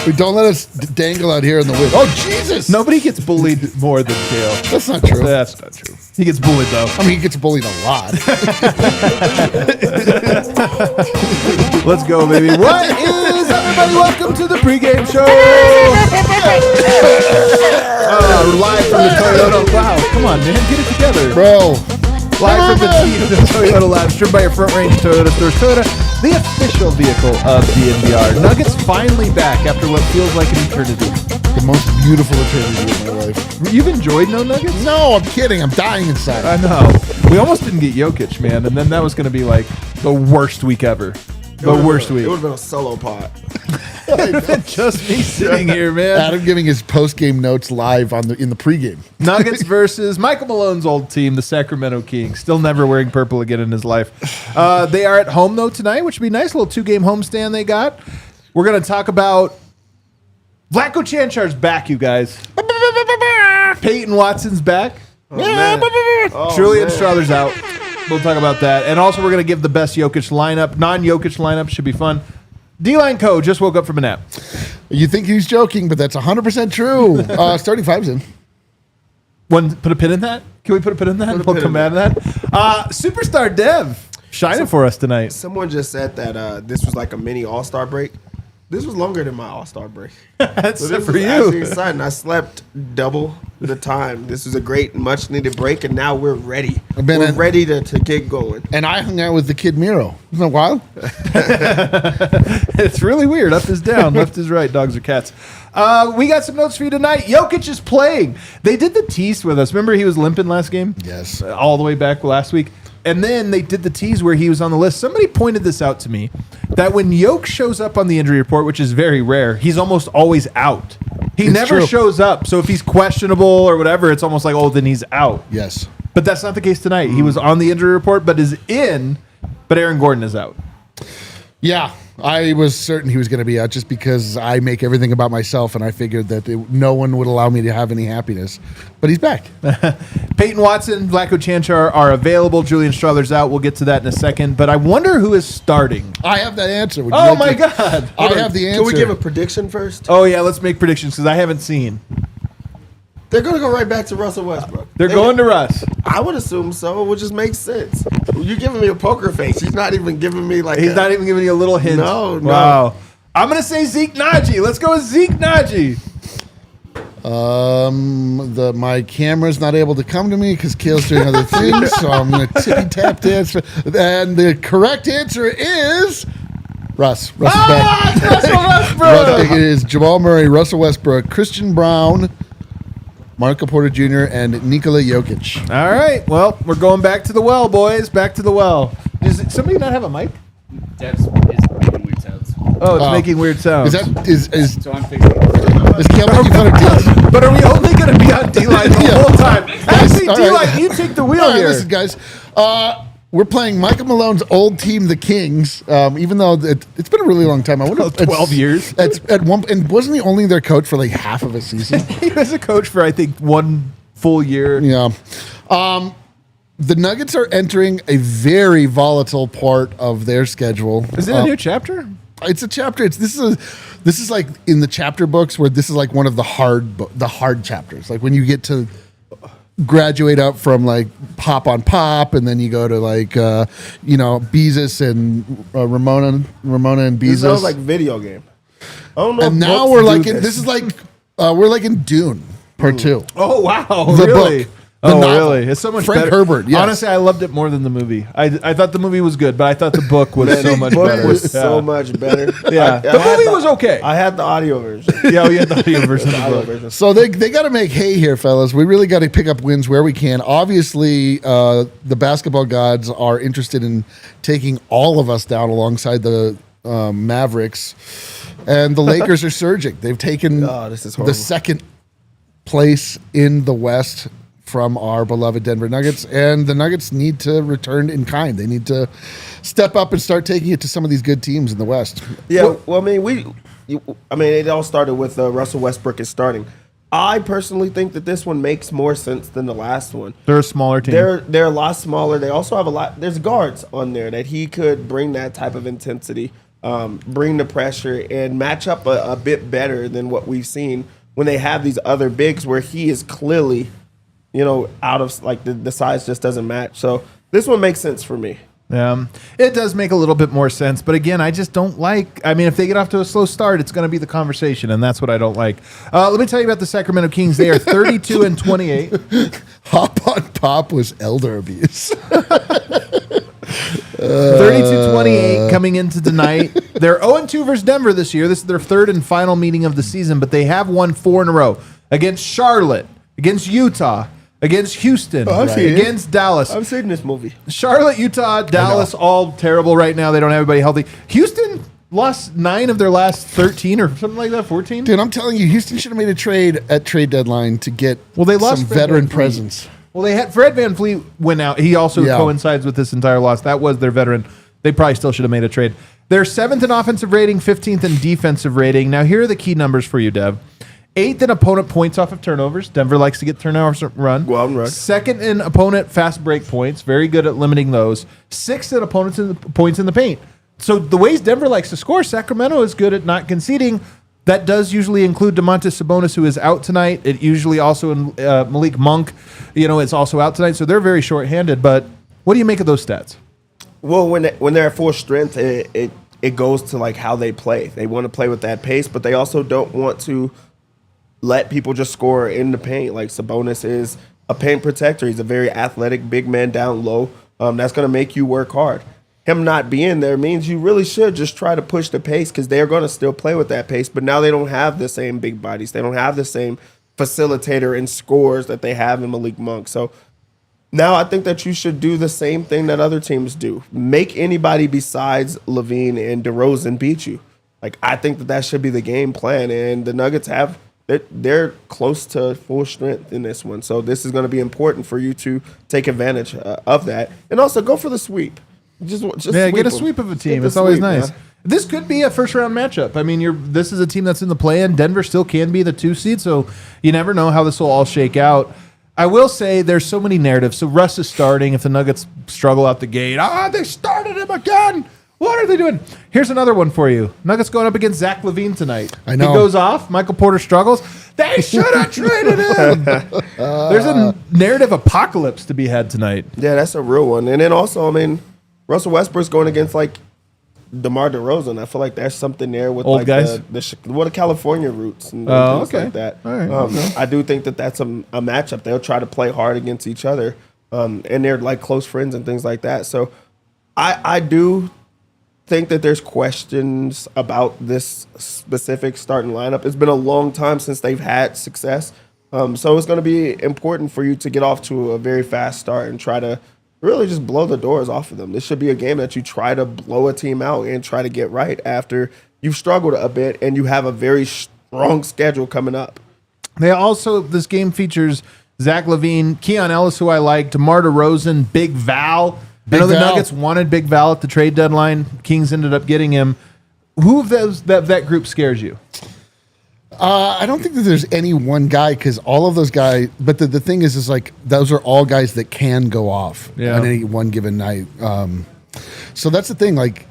We don't let us dangle out here in the wind. Oh, Jesus! Nobody gets bullied more than Kale. That's not true. That's not true. He gets bullied, though. I mean, he gets bullied a lot. Let's go, baby. What is everybody? Welcome to the pregame show. Live from the Toyota. Wow, come on, man. Get it together. Bro. Live from the Toyota Lab, streamed by your Front Range Toyota stores. Toyota, the official vehicle of DNVR. Nuggets finally back after what feels like an eternity. The most beautiful eternity of my life. You've enjoyed no Nuggets? No, I'm kidding. I'm dying inside. I know. We almost didn't get Jokic, man, and then that was going to be like the worst week ever. The worst week. It would have been a solo pod. Just me sitting here, man. Adam giving his post-game notes live in the pregame. Nuggets versus Michael Malone's old team, the Sacramento Kings. Still never wearing purple again in his life. They are at home, though, tonight, which would be nice. A little two-game homestand they got. We're going to talk about Vlatko Canchar's back, you guys. Peyton Watson's back. Julian Strawther's out. We'll talk about that. And also, we're going to give the best Jokic lineup. Non-Jokic lineup should be fun. D-Line Co. just woke up from a nap. You think he's joking, but that's 100% true. Starting five's in. Put a pin in that? Can we put a pin in that? We'll come out of that. Superstar Dev shining for us tonight. Someone just said that this was like a mini All-Star break. This was longer than my All-Star break. That's so this for was you. Actually exciting. I slept double the time. This was a great, much-needed break, and now we're ready. We're ready to get going. And I hung out with the kid Miro. Isn't that wild? It's really weird. Up is down, left is right. Dogs or cats. We got some notes for you tonight. Jokic is playing. They did the tease with us. Remember he was limping last game? Yes. All the way back last week. And then they did the tease where he was on the list. Somebody pointed this out to me, that when Jokic shows up on the injury report, which is very rare, he's almost always out. He never shows up. So if he's questionable or whatever, it's almost like, oh, then he's out. Yes. But that's not the case tonight. He was on the injury report, but is in, but Aaron Gordon is out. Yeah. I was certain he was going to be out just because I make everything about myself, and I figured that no one would allow me to have any happiness. But he's back. Peyton Watson, Vlatko Cancar are available. Julian Strawther's out. We'll get to that in a second. But I wonder who is starting. I have that answer. Oh, my God. I have the answer. Can we give a prediction first? Oh, yeah. Let's make predictions because I haven't seen. They're going to go right back to Russell Westbrook. They're going to Russ. I would assume so. It would just make sense. You're giving me a poker face. He's not even giving me like He's not even giving you a little hint. No. Wow. I'm going to say Zeke Naji. Let's go with Zeke Naji. My camera's not able to come to me because Kale's doing other things, so I'm going to tippy-tap dance. And the correct answer is Russ. Russ is back. It's Russell Westbrook. It is Jamal Murray, Russell Westbrook, Christian Brown, Marco Porter Jr., and Nikola Jokic. All right. Well, we're going back to the well, boys. Back to the well. Does somebody not have a mic? Dev's making weird sounds. Oh, it's making weird sounds. So I'm fixing it. Is Kale making fun of D-Line? But are we only going to be on D-Line the whole time? Actually, All D-Line, right. you take the wheel All right, here. listen, guys. We're playing Michael Malone's old team, the Kings. Even though it's been a really long time. I wonder if 12 years. And wasn't he only their coach for like half of a season? He was a coach for, I think, 1 full year. Yeah. The Nuggets are entering a very volatile part of their schedule. Is it a new chapter? It's a chapter. This is like in the chapter books where this is like one of the hard chapters. Like when you get to graduate up from like Pop on Pop, and then you go to like Beezus and Ramona and Beezus. This sounds like video game. I don't know. And now we're like we're like in Dune Part 2. Oh, wow. The really? book. Oh, novel. really? It's so much Frank better. Herbert, yes. Honestly, I loved it more than the movie. I thought the movie was good, but I thought the book was so much better. Was so much better. Yeah. The movie was okay. I had the audio version. Yeah, we had the audio version of the book. So they got to make hay here, fellas. We really got to pick up wins where we can. Obviously, the basketball gods are interested in taking all of us down alongside the Mavericks, and the Lakers are surging. They've taken this is horrible. the second place in the West from our beloved Denver Nuggets, and the Nuggets need to return in kind. They need to step up and start taking it to some of these good teams in the West. Yeah, well, I mean, it all started with Russell Westbrook is starting. I personally think that this one makes more sense than the last one. They're a smaller team. They're a lot smaller. They also have a lot. There's guards on there that he could bring that type of intensity, bring the pressure, and match up a bit better than what we've seen when they have these other bigs where he is clearly, out of like the size just doesn't match. So this one makes sense for me. It does make a little bit more sense, but again, I just don't like. I mean, if they get off to a slow start, it's going to be the conversation, and that's what I don't like. Let me tell you about the Sacramento Kings. They are 32-28. Hop on Pop was elder abuse. 32-28 coming into tonight. They're 0-2 versus Denver this year. This is their third and final meeting of the season, but they have won 4 in a row against Charlotte, against Utah, against Houston, against Dallas. I've seen this movie. Charlotte, Utah, Dallas, all terrible right now. They don't have everybody healthy. Houston lost 9 of their last 13 or something like that, 14. Dude, I'm telling you, Houston should have made a trade at trade deadline to get they lost some veteran presence. Well, they had Fred VanVleet went out. He also coincides with this entire loss. That was their veteran. They probably still should have made a trade. They're 7th in offensive rating, 15th in defensive rating. Now, here are the key numbers for you, Dev. 8th in opponent points off of turnovers. Denver likes to get turnovers run. Go out and run. 2nd in opponent fast break points. Very good at limiting those. 6th in opponents points in the paint. So the ways Denver likes to score, Sacramento is good at not conceding. That does usually include Domantas Sabonis, who is out tonight. It usually also Malik Monk, is also out tonight. So they're very short-handed. But what do you make of those stats? Well, when they're at full strength, it goes to like how they play. They want to play with that pace, but they also don't want to let people just score in the paint. Like Sabonis is a paint protector. He's a very athletic big man down low. That's going to make you work hard. Him not being there means you really should just try to push the pace because they're going to still play with that pace. But now they don't have the same big bodies. They don't have the same facilitator and scores that they have in Malik Monk. So now I think that you should do the same thing that other teams do. Make anybody besides Levine and DeRozan beat you. Like, I think that should be the game plan. And the Nuggets they're close to full strength in this one. So this is going to be important for you to take advantage of that. And also go for the sweep. Just get a sweep of a team. It's always nice. Man. This could be a first-round matchup. I mean, this is a team that's in the play-in. Denver still can be the 2 seed, so you never know how this will all shake out. I will say there's so many narratives. So Russ is starting. If the Nuggets struggle out the gate, they started him again. What are they doing? Here's another one for you. Nuggets going up against Zach LaVine tonight. I know. He goes off. Michael Porter struggles. They should have traded him. There's a narrative apocalypse to be had tonight. Yeah, that's a real one. And then also, Russell Westbrook's going against like DeMar DeRozan. I feel like there's something there with old like guys. The California roots and things like that. All right. I do think that that's a matchup. They'll try to play hard against each other, and they're like close friends and things like that. So I do think that there's questions about this specific starting lineup. It's been a long time since they've had success, so it's going to be important for you to get off to a very fast start and try to really just blow the doors off of them. This should be a game that you try to blow a team out and try to get right after you've struggled a bit and you have a very strong schedule coming up. This game features Zach LaVine, Keon Ellis, who I like, DeMar DeRozan, Big Val. I know the Nuggets wanted Big Val at the trade deadline. Kings ended up getting him. Who of that group scares you? I don't think that there's any one guy because all of those guys. But the thing is like those are all guys that can go off on any one given night. So that's the thing. Like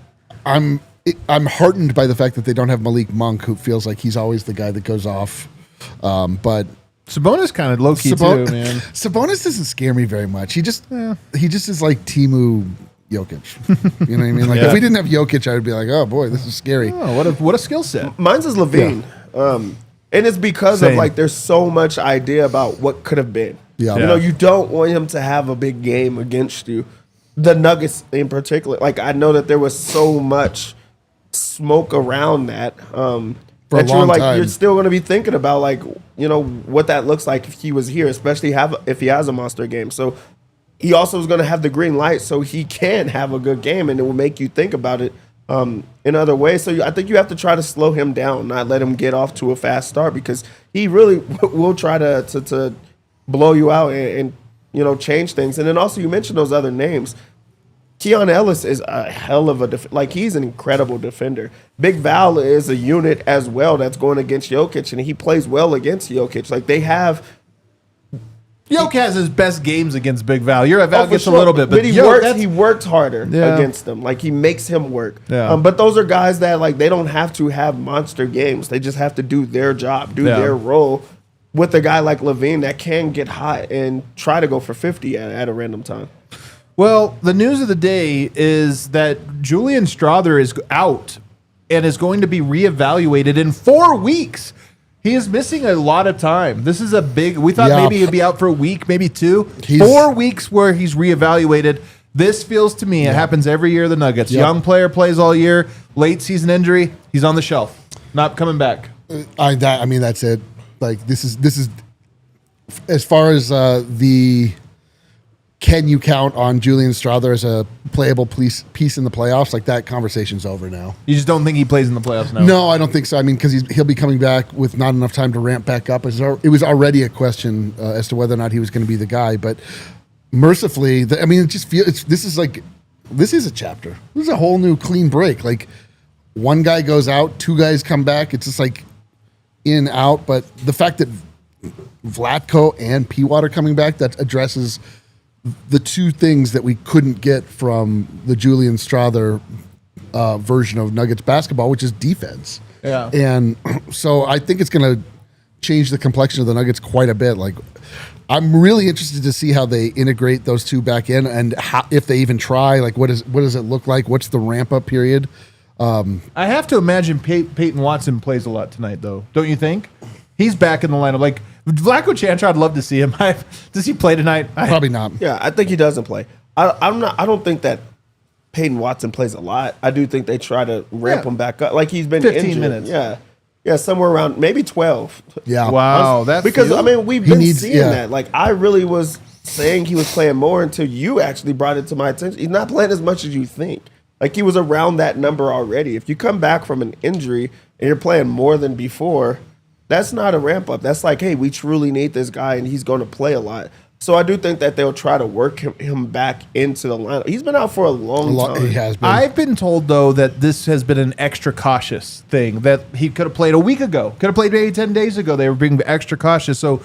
I'm heartened by the fact that they don't have Malik Monk, who feels like he's always the guy that goes off. But Sabonis kind of low key too, man. Sabonis doesn't scare me very much. He just is like Timu Jokic. You know what I mean? Like if we didn't have Jokic, I would be like, oh boy, this is scary. Oh, what a skill set. Mine's is LaVine. And it's because of like there's so much idea about what could have been. Yeah. You don't want him to have a big game against you. The Nuggets in particular. Like I know that there was so much smoke around that. For a long time. You're still going to be thinking about like, what that looks like if he was here, especially if he has a monster game. So he also is going to have the green light so he can have a good game and it will make you think about it in other ways. So I think you have to try to slow him down, not let him get off to a fast start, because he really will try to blow you out and change things. And then also you mentioned those other names. Keon Ellis is a hell of a he's an incredible defender. Big Val is a unit as well that's going against Jokic, and he plays well against Jokic. Like they have. Jokic has his best games against Big Val. Val gets sure. a little bit, but he works harder against them. Like he makes him work. Yeah. But those are guys that they don't have to have monster games. They just have to do their job, do their role. With a guy like Levine that can get hot and try to go for 50 at a random time. Well, the news of the day is that Julian Strawther is out and is going to be reevaluated in 4 weeks. He is missing a lot of time. This is a big. We thought maybe he'd be out for a week, maybe 2. 4 weeks where he's reevaluated. This feels to me, it happens every year. The Nuggets, young player plays all year, late season injury, he's on the shelf, not coming back. I mean, that's it. Like this is as far as the. Can you count on Julian Strawther as a playable piece in the playoffs? Like that conversation's over now. You just don't think he plays in the playoffs now? No, I don't think so. I mean, because he'll be coming back with not enough time to ramp back up. It was already a question as to whether or not he was going to be the guy. But mercifully, it just feels this is a chapter. This is a whole new clean break. Like one guy goes out, 2 guys come back. It's just like in, out. But the fact that Vlatko and P-Water coming back, that addresses the 2 things that we couldn't get from the Julian Strawther version of Nuggets basketball, which is defense. Yeah. And so I think it's going to change the complexion of the Nuggets quite a bit. Like, I'm really interested to see how they integrate those 2 back in, and if they even try. Like, what does it look like? What's the ramp up period? I have to imagine Peyton Watson plays a lot tonight, though. Don't you think? He's back in the lineup. Like Vlatko Cancar, I'd love to see him. Does he play tonight? Probably not. Yeah, I think he doesn't play. I don't think that Peyton Watson plays a lot. I do think they try to ramp him back up. Like he's been 15 injured. minutes. Yeah, somewhere around maybe 12. Yeah. Wow, that's because we've been seeing yeah. that. Like I really was saying he was playing more until you actually brought it to my attention. He's not playing as much as you think. Like he was around that number already. If you come back from an injury and you're playing more than before, that's not a ramp up. That's like, hey, we truly need this guy and he's going to play a lot. So I do think that they'll try to work him back into the lineup. He's been out for a long time. He has been. I've been told, though, that this has been an extra cautious thing, that he could have played a week ago, could have played maybe 10 days ago. They were being extra cautious. So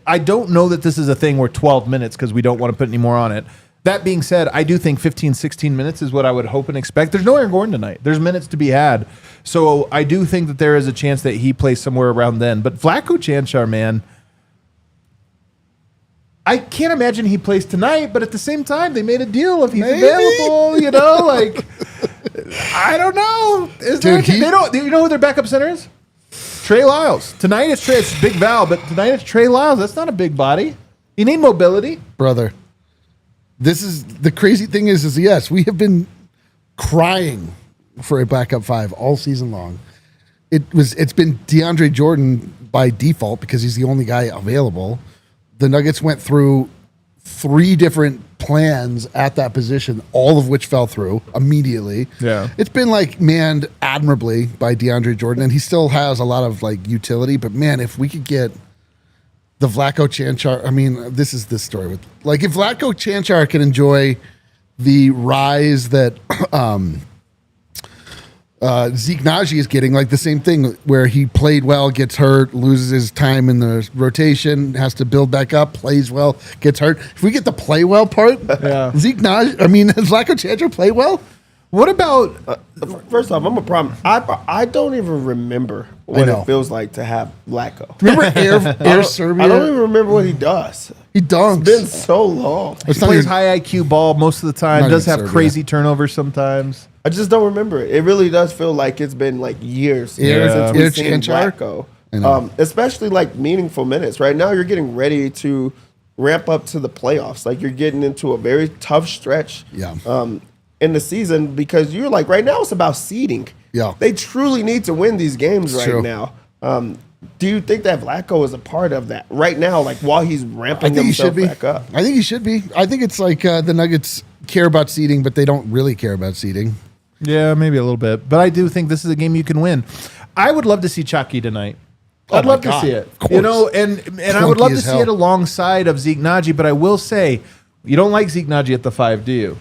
I don't know that this is a thing where 12 minutes because we don't want to put any more on it. That being said, I do think 15, 16 minutes is what I would hope and expect. There's no Aaron Gordon tonight. There's minutes to be had. So I do think that there is a chance that he plays somewhere around then. But Vlatko Cancar, man, I can't imagine he plays tonight, but at the same time, they made a deal if he's available, I don't know. Do you know who their backup center is? Trey Lyles. Tonight it's Big Val, but tonight it's Trey Lyles. That's not a big body. You need mobility. Brother, this is the crazy thing is yes, we have been crying for a backup 5 all season long. It's been DeAndre Jordan by default because he's the only guy available. The Nuggets went through 3 different plans at that position, all of which fell through immediately. Yeah. It's been manned admirably by DeAndre Jordan, and he still has a lot of utility, but man, if we could get the Vlatko Cancar, this is the story with if Vlatko Cancar can enjoy the rise that Zeke Naji is getting, the same thing where he played well, gets hurt, loses his time in the rotation, has to build back up, plays well, gets hurt. If we get the play well part, Zeke Naji, does Vlatko Cancar play well? What about first off, I'm a problem. I don't even remember what it feels like to have Vlatko. Remember Air Serbia? I don't even remember what he does. He dunks. It's been so long. He plays high IQ ball most of the time, does have crazy turnovers sometimes. I just don't remember it. It really does feel like it's been years since we've seen Vlatko. Especially meaningful minutes. Right now you're getting ready to ramp up to the playoffs. You're getting into a very tough stretch in the season because you're right now it's about seeding. Yeah. They truly need to win these games now. Do you think that Vlatko is a part of that right now, while he's ramping himself back up? I think he should be. I think it's the Nuggets care about seeding, but they don't really care about seeding. Yeah, maybe a little bit. But I do think this is a game you can win. I would love to see Chucky tonight. Oh I'd my love to God. see it. Of course. You know, and I would Clunky love to as see hell. it alongside of Zeke Naji, but I will say, you don't like Zeke Naji at the 5, do you?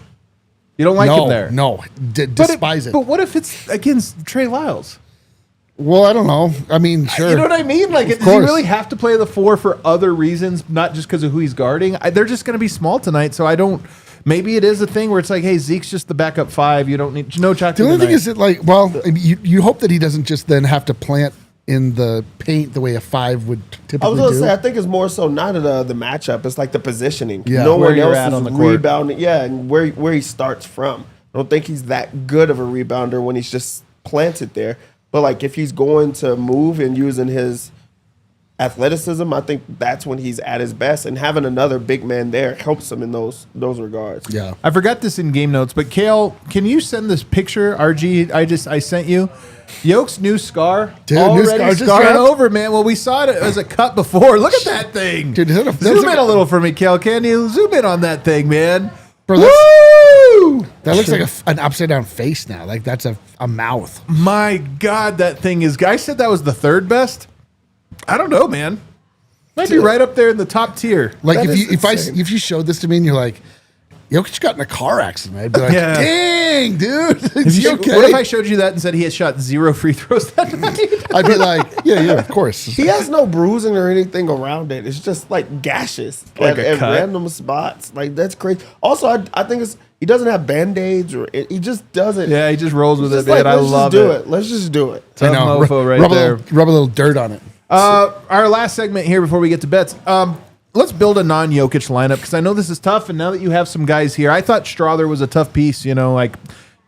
You don't like him there. No, despise it. But what if it's against Trey Lyles? Well, I don't know. I mean, sure. You know what I mean? Like, does he course. really have to play the 4 for other reasons, not just because of who he's guarding? They're just going to be small tonight, so I don't. Maybe it is a thing where it's like, hey, Zeke's just the backup 5. You don't need no Chucky. The only thing tonight. is that, like, well, you hope that he doesn't just then have to plant in the paint the way a 5 would I typically was going to do. say, I think it's more so not the matchup. It's like the positioning. Yeah. No Where one you're else at is on the court. rebounding. Yeah, and where he starts from. I don't think he's that good of a rebounder when he's just planted there. But, like, if he's going to move and using his athleticism, I think that's when he's at his best. And having another big man there helps him in those regards. Yeah. I forgot this in game notes, but Kale, can you send this picture, RG? I sent you. Yoke's new scar. Dude, new already scar just scarring dropped? over, man. Well, we saw it as a cut before. Look at that thing. Dude, is that zoom in a little for me, Kale. Can you zoom in on that thing, man? Bro, that's- Woo! That looks like an upside down face now. Like that's a mouth. My God, that thing is. I said that was the 3rd best. I don't know, man. Might be right up there in the top tier. Like That is if you showed this to me and you're like, Jokic got in a car accident, I'd be like, Yeah. dang, dude. Is he okay? What if I showed you that and said he had shot 0 free throws that night? I'd be like, yeah, of course. He has no bruising or anything around it. It's just like gashes Like a at cut? random spots. Like that's crazy. Also, I think he doesn't have band-aids or he just doesn't. Yeah, he just rolls with it, Just man. like, I let's love just do it. it. Let's just do it. Tough mofo right rub there. rub a little dirt on it. Our last segment here before we get to bets. Let's build a non-Jokic lineup because I know this is tough. And now that you have some guys here, I thought Strawther was a tough piece. You know, like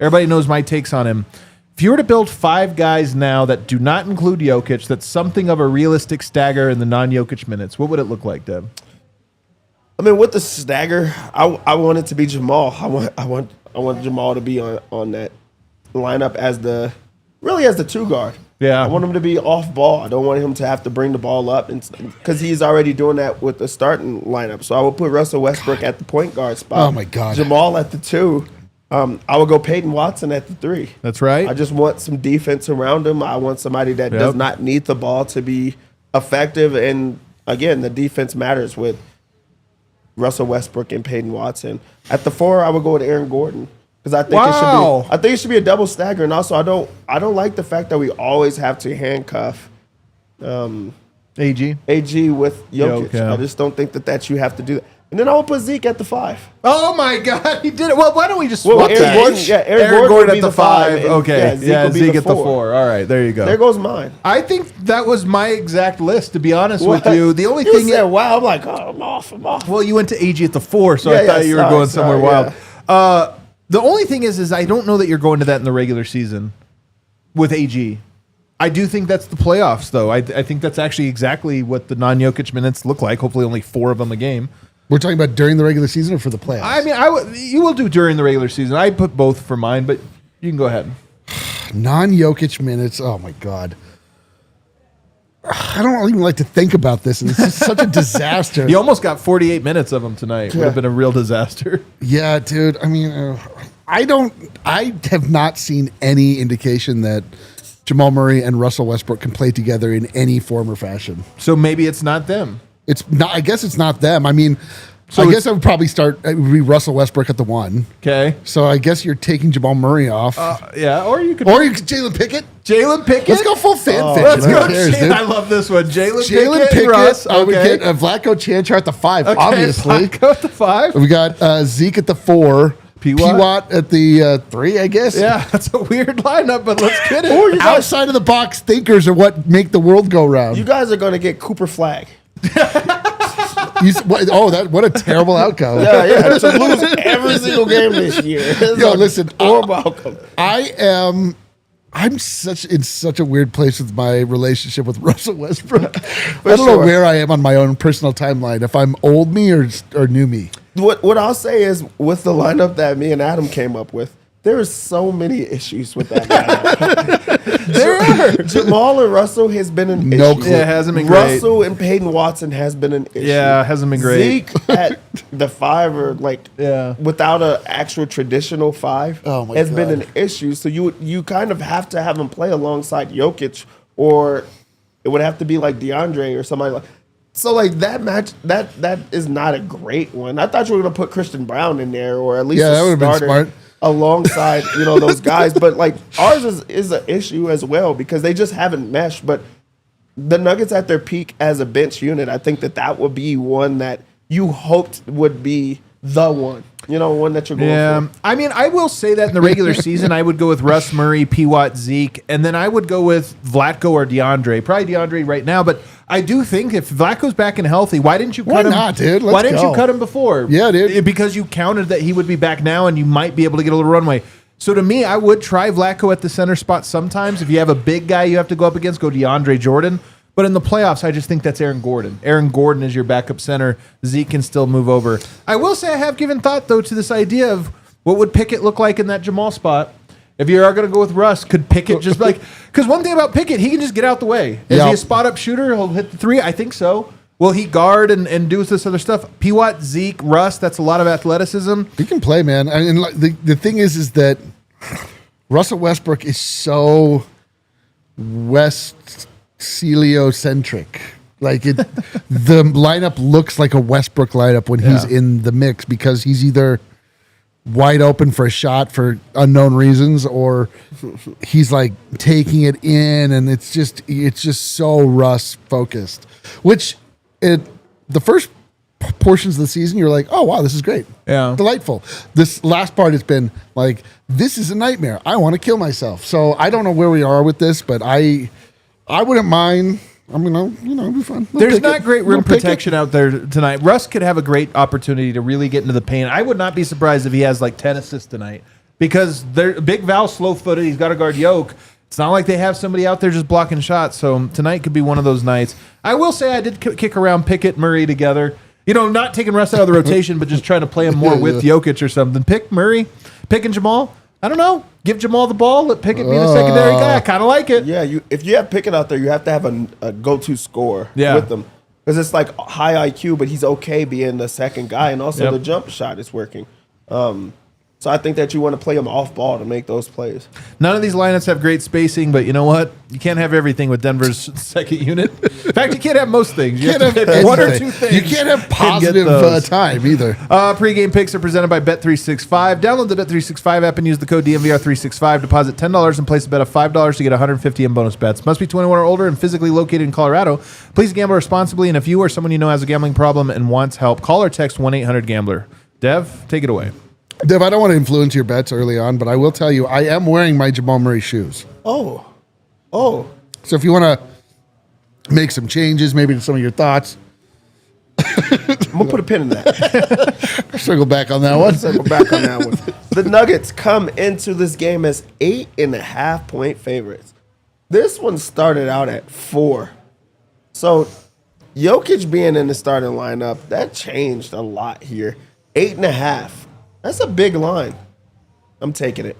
everybody knows my takes on him. If you were to build 5 guys now that do not include Jokic, that's something of a realistic stagger in the non-Jokic minutes, what would it look like, Deb? I mean, with the stagger, I want it to be Jamal. I want Jamal to be on that lineup as the 2 guard. Yeah. I want him to be off ball. I don't want him to have to bring the ball up because he's already doing that with the starting lineup. So I would put Russell Westbrook at the point guard spot. Oh, my God. Jamal at the 2. I would go Peyton Watson at the 3. That's right. I just want some defense around him. I want somebody that does not need the ball to be effective. And again, the defense matters with Russell Westbrook and Peyton Watson. At the 4, I would go with Aaron Gordon because I think it should be a double stagger. And also, I don't like the fact that we always have to handcuff AG. AG with Jokic. Yeah. I just don't think that you have to do that. And then I would put Zeke at the 5. Oh my God, he did it. Well, why don't we just swap Aaron that? Gordon- yeah, Aaron Gordon would at be the the 5. 5, and, Okay, yeah, Zeke would be Zeke the at the 4. 4. All right, there you go. There goes mine. I think that was my exact list, to be honest with What? you. The only You thing said, wow, I'm like, oh, I'm off. well, you went to AG at the 4, so I Yeah, thought yeah, you were sorry, going somewhere sorry, wild. The only thing is I don't know that you're going to that in the regular season with AG. I do think that's the playoffs, though. I think that's actually exactly what the non-Jokic minutes look like. Hopefully, only 4 of them a game. We're talking about during the regular season or for the playoffs? I mean, you will do during the regular season. I put both for mine, but you can go ahead. Non-Jokic minutes. Oh my God. I don't even like to think about this. It's just such a disaster. You almost got 48 minutes of them tonight. Would have been a real disaster. Yeah, dude. I mean, I have not seen any indication that Jamal Murray and Russell Westbrook can play together in any form or fashion. So maybe it's not them. It's not. I guess it's not them. I mean, So I guess I would probably start. It would be Russell Westbrook at the 1. Okay. So I guess you're taking Jamal Murray off, Yeah, or you could. or you could Jalen Pickett. Jalen Pickett. Let's go full fan fiction. Let's Who go. cares, Jalen- dude? I love this one. Jalen Jalen Pickett. Pickett. Russ. I would Okay. get Vlatko Cancar at the 5. Okay, Obviously, Vlatko at the 5. we got Zeke at the 4. P-Watt at the 3, I guess. Yeah, that's a weird lineup, but let's get it. Or you guys, Outside of the box thinkers are what make the world go round. you guys are going to get Cooper Flag. What a terrible outcome. Yeah, to lose every single game this year. It's Yo, like, listen, warm welcome. I'm in such a weird place with my relationship with Russell Westbrook. I don't know sure. where I am on my own personal timeline. If I'm old me or new me. What I'll say is with the lineup that me and Adam came up with, There are so many issues with that lineup. There are. Jamal and Russell has been an issue. clue. Yeah, it hasn't been great. Russell and Peyton Watson has been an issue. Yeah, hasn't been great. Zeke at the 5 or Yeah. without an actual traditional 5 has been an issue. So you kind of have to have him play alongside Jokic, or it would have to be like DeAndre or somebody like. So like that match that is not a great one. I thought you were gonna put Christian Brown in there, or at least Yeah, that would've been smart. alongside those guys. But like ours is an issue as well because they just haven't meshed. But the Nuggets at their peak as a bench unit, I think that would be one that you hoped would be the one. One that you're going for. I mean, I will say that in the regular season, I would go with Russ Murray, P. Watt, Zeke, and then I would go with Vlatko or DeAndre. Probably DeAndre right now, but I do think if Vlatko's back and healthy, why didn't you cut him? Why not, dude? Why didn't you cut him before? Yeah, dude. Because you counted that he would be back now and you might be able to get a little runway. So to me, I would try Vlatko at the center spot sometimes. If you have a big guy you have to go up against, go DeAndre Jordan. But in the playoffs, I just think that's Aaron Gordon. Aaron Gordon is your backup center. Zeke can still move over. I will say I have given thought, though, to this idea of what would Pickett look like in that Jamal spot. If you are going to go with Russ, could Pickett just because one thing about Pickett, he can just get out the way. Is he a spot-up shooter? He'll hit the 3? I think so. Will he guard and do this other stuff? P-Watt, Zeke, Russ, that's a lot of athleticism. He can play, man. And the thing is that Russell Westbrook is so Celio-centric. Like the lineup looks like a Westbrook lineup when he's in the mix because he's either wide open for a shot for unknown reasons or he's like taking it in, and it's just so Russ focused. Which the first portions of the season you're like, oh wow, this is great, delightful. This last part has been like, this is a nightmare. I want to kill myself. So I don't know where we are with this, but I wouldn't mind. I mean, it'd be fun. There's not great rim protection out there tonight. Russ could have a great opportunity to really get into the paint. I would not be surprised if he has like 10 assists tonight because they're Big Val slow-footed. He's got to guard Yoke. It's not like they have somebody out there just blocking shots. So tonight could be one of those nights. I will say I did kick around Pickett, Murray together. Not taking Russ out of the rotation, but just trying to play him more with Jokic or something. Pick Murray, Pick and Jamal. I don't know. Give Jamal the ball. Let Pickett be the secondary guy. I kind of like it. Yeah, if you have Pickett out there, you have to have a go-to scorer with them. Because it's like high IQ, but he's okay being the second guy. And also the jump shot is working. So I think that you want to play him off ball to make those plays. None of these lineups have great spacing, but you know what? You can't have everything with Denver's second unit. In fact, you can't have most things. You have to pick one or two things. You can't have positive time either. Pregame picks are presented by Bet365. Download the Bet365 app and use the code DNVR365. Deposit $10 and place a bet of $5 to get $150 in bonus bets. Must be 21 or older and physically located in Colorado. Please gamble responsibly, and if you or someone you know has a gambling problem and wants help, call or text 1-800-GAMBLER. Dev, take it away. Dev, I don't want to influence your bets early on, but I will tell you, I am wearing my Jamal Murray shoes. Oh. So if you want to make some changes, maybe to some of your thoughts. I'm going to put a pin in that. Circle back on that one. The Nuggets come into this game as 8.5-point favorites. This one started out at 4. So Jokic being in the starting lineup, that changed a lot here. 8.5. That's a big line. I'm taking it.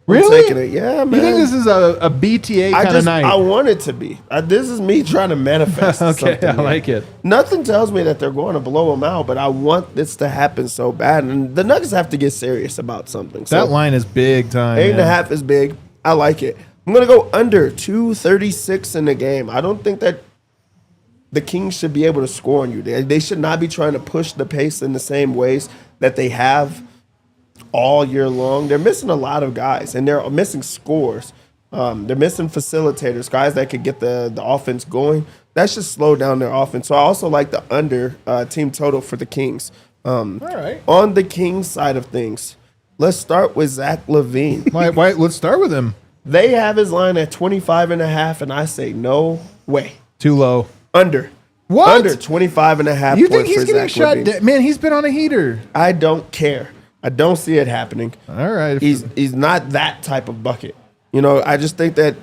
Really? I'm taking it. Yeah, man. You think this is a BTA kind of night? I want it to be. This is me trying to manifest something. I like it. Nothing tells me that they're going to blow them out, but I want this to happen so bad. And the Nuggets have to get serious about something. So that line is big time. 8.5 is big. I like it. I'm going to go under 236 in the game. I don't think that the Kings should be able to score on you. They should not be trying to push the pace in the same ways that they have all year long. They're missing a lot of guys, and they're missing scores. They're missing facilitators, guys that could get the offense going. That should slow down their offense. So I also like the under team total for the Kings. All right. On the Kings side of things, let's start with Zach LaVine. Why? Let's start with him. They have his line at 25.5, and I say no way. Too low. Under. What? Under 25.5 You points think he's for getting Zach shot LaVine. dead? Man, he's been on a heater. I don't care. I don't see it happening. All right. He's not that type of bucket. I just think that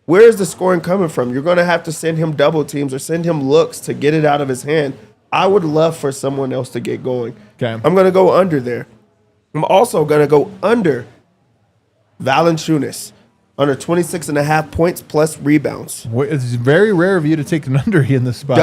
where is the scoring coming from? You're going to have to send him double teams or send him looks to get it out of his hand. I would love for someone else to get going. Okay. I'm going to go under there. I'm also going to go under Valanciunas, under 26.5 points plus rebounds. It's very rare of you to take an under in this spot.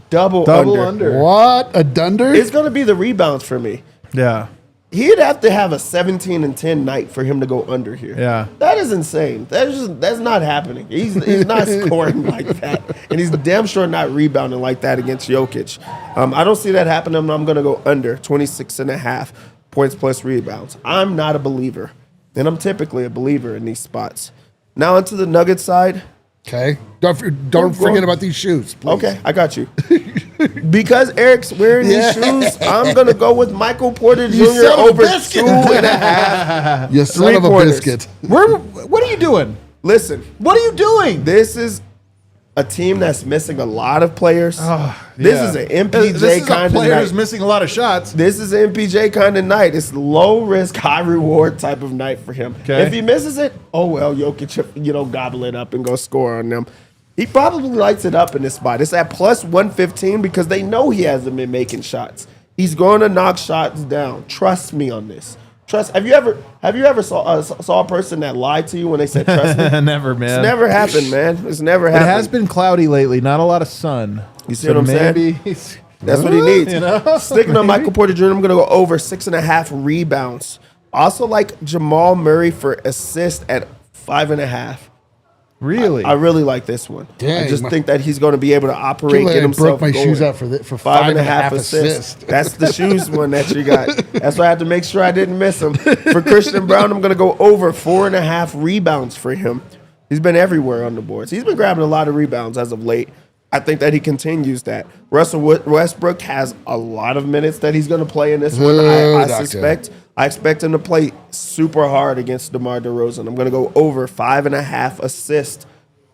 Double under. What? A dunder? It's going to be the rebounds for me. Yeah. He'd have to have a 17-10 night for him to go under here. Yeah. That is insane. That's not happening. He's not scoring like that. And he's damn sure not rebounding like that against Jokic. I don't see that happening. I'm going to go under 26.5 points plus rebounds. I'm not a believer. And I'm typically a believer in these spots. Now onto the Nuggets side. Okay. Don't forget about these shoes, please. Okay, I got you. Because Eric's wearing these shoes, I'm going to go with Michael Porter Jr. son of a over biscuit. 2.5. You son of a Three-pointers. biscuit. What are you doing? Listen, What are you doing? this is a team that's missing a lot of players. This is an MPJ This is kind a of player night. who's missing a lot of shots. This is an MPJ kind of night. It's low risk, high reward type of night for him. Okay. If he misses it, oh well, Jokic, gobble it up and go score on them. He probably lights it up in this spot. It's at plus 115 because they know he hasn't been making shots. He's going to knock shots down. Trust me on this. Have you ever saw a person that lied to you when they said trust me? Never, man. It's never happened, man. It's never It happened. has been cloudy lately. Not a lot of sun. You see what I'm saying? maybe That's what he needs. You know? Sticking on Michael Porter Jr., I'm going to go over 6.5 rebounds. Also like Jamal Murray for assist at 5.5. Really? I really like this one. Dang, I just think that he's going to be able to operate, Can't get I himself broke my going. shoes out for 5.5 assists. That's the shoes one that you got. That's why I had to make sure I didn't miss him. For Christian Brown, I'm going to go over 4.5 rebounds for him. He's been everywhere on the boards. He's been grabbing a lot of rebounds as of late. I think that he continues that. Russell Westbrook has a lot of minutes that he's going to play in this one. I expect him to play super hard against DeMar DeRozan. I'm going to go over 5.5 assists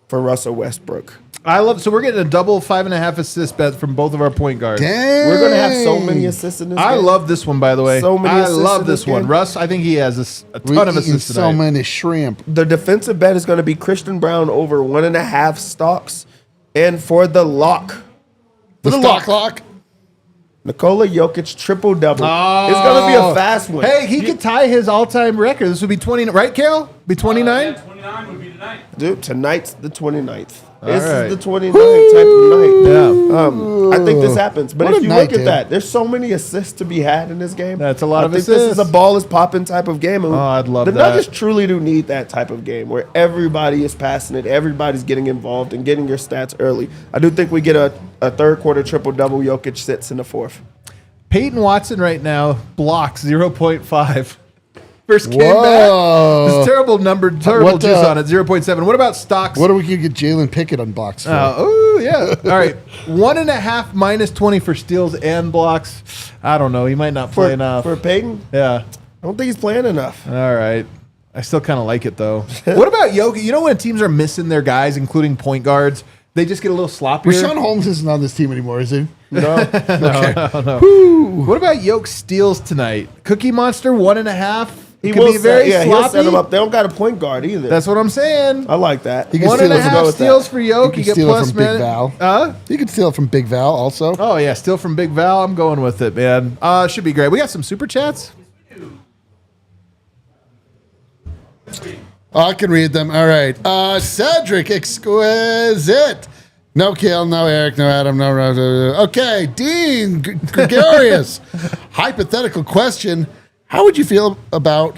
for Russell Westbrook. So we're getting a double 5.5 assist bet from both of our point guards. Dang. We're going to have so many assists in this game. I love this one, by the way. So many I assists love in this this one. game. Russ, I think he has a We ton of eating assists so tonight. many shrimp. The defensive bet is going to be Christian Brown over 1.5 stocks. And for the lock, The stock lock. Nikola Jokic triple-double. Oh. It's going to be a fast one. Hey, he could tie his all-time record. This would be 20, right, Kale? Be 29? 29 would be tonight. Dude, tonight's the 29th. All This right. is the 29th type of night. Yeah. I think this happens. But What if a you night, look at dude. that, there's so many assists to be had in this game. That's a lot I of think this is assists. a ball is popping type of game. And I'd love the that. Nuggets truly do need that type of game where everybody is passing it, everybody's getting involved and getting your stats early. I do think we get a third quarter triple-double. Jokic sits in the fourth. Peyton Watson right now blocks 0.5. First game Whoa. back. This terrible What, juice on it, 0.7. What about stocks? What do we could get Jalen Pickett on blocks for? Oh, yeah. All right. 1.5 minus 20 for steals and blocks. I don't know. He might not play enough. For Peyton, Yeah. I don't think he's playing enough. All right. I still kind of like it, though. What about Jokic? You know when teams are missing their guys, including point guards, they just get a little sloppier? Rashawn Holmes isn't on this team anymore, is he? No. What about Jokic steals tonight? Cookie Monster, 1.5. He could will be very he'll sloppy. set him up. They don't got a point guard either. That's what I'm saying. I like that. He can One steal and a it from- half go with steals that. for Jokic. can You get steal it plus from Big minute. Val. You could steal it from Big Val also. Oh, yeah. Steal from Big Val. I'm going with it, man. Should be great. We got some super chats. Oh, I can read them. All right. Cedric, exquisite. No Kale, no Eric, no Adam, no. Okay, Dean Gregorius. Hypothetical question: how would you feel about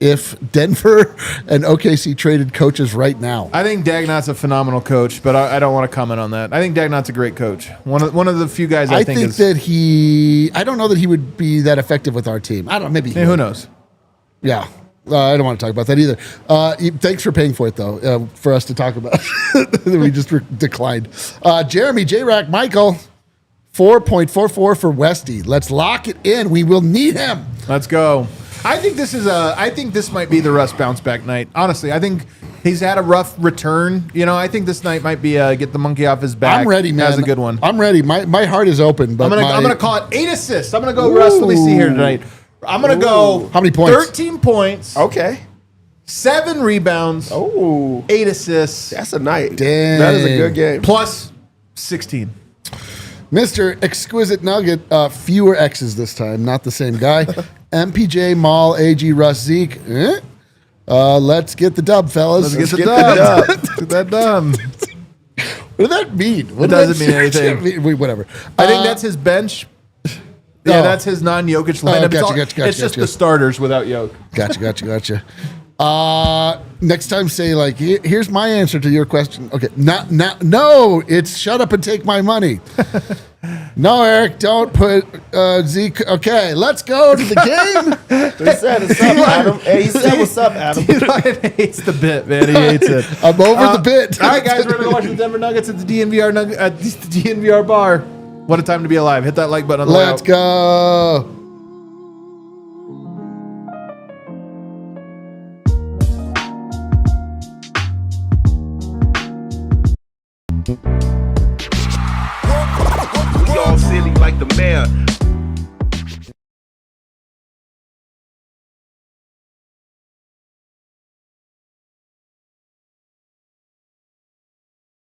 if Denver and OKC traded coaches right now? I think Dagnot's a phenomenal coach, but I don't want to comment on that. I think Dagnot's a great coach. One of the few guys I think is. that I don't know that he would be that effective with our team. I don't know. Maybe. Hey, who knows? Yeah. I don't want to talk about that either. Thanks for paying for it, though, for us to talk about. We just declined. Jeremy, J-Rack, Michael, 4.44 for Westy. Let's lock it in. We will need him. Let's go. I think this might be the Russ bounce back night. Honestly, I think he's had a rough return. I think this night might be get the monkey off his back. I'm ready, man. That's a good one. I'm ready. My heart is open. But I'm gonna call it 8 assists. I'm gonna go Russ. Let me see here tonight. I'm gonna go. How many points? 13 points. Okay. 7 rebounds. Oh, 8 assists. that's a night. Dang. That is a good game. Plus 16. Mr. Exquisite Nugget, fewer X's this time, not the same guy. MPJ, Maul, AG, Russ, Zeke. Let's get the dub, fellas. Let's get the dub. Get that done. What does that mean? It doesn't mean anything. Whatever. I think that's his bench. Yeah, that's his non-Jokic lineup. It's just the starters without Jokic. Gotcha. Next time, say like, here's my answer to your question. Okay, no, it's shut up and take my money. No, Eric, don't put Zeke. Okay, let's go to the game. He said, "What's up, Adam?" Hey, he said, "What's up, Adam?" He hates the bit, man. He hates it. I'm over the bit. All right, guys, we're going to go watch the Denver Nuggets at the DNVR Bar. What a time to be alive. Hit that like button on the way Let's out. go. We all silly like the mayor.